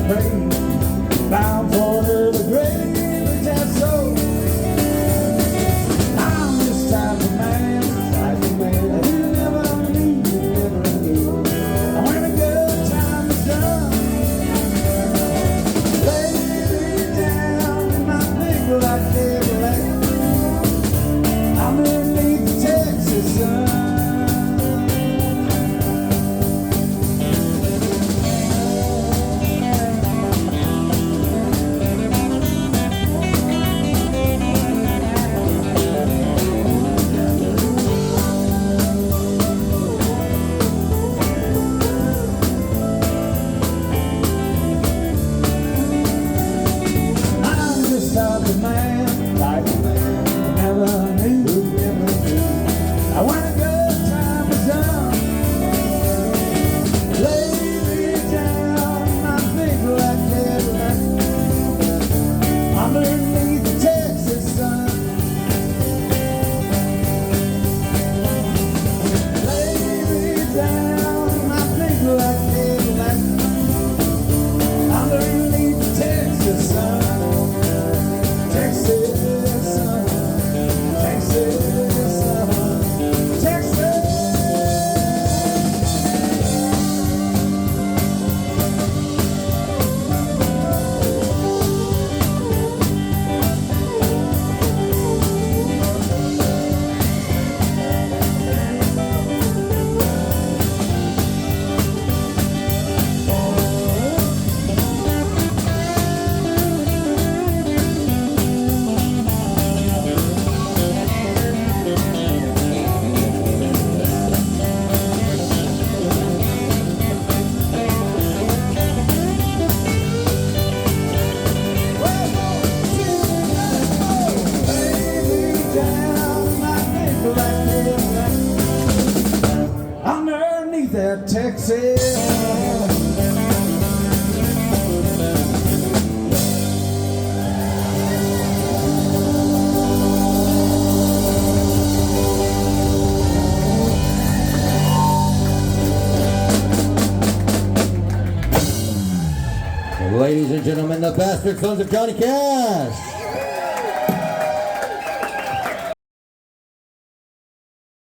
praise, bound for the grave, that's so. I'm this type of man, you never knew. And when a good time is done, lay me down in my big black Cadillac. I'm underneath the Texas sun. That Texas. Ladies and gentlemen, the Bastard Sons of Johnny Cash.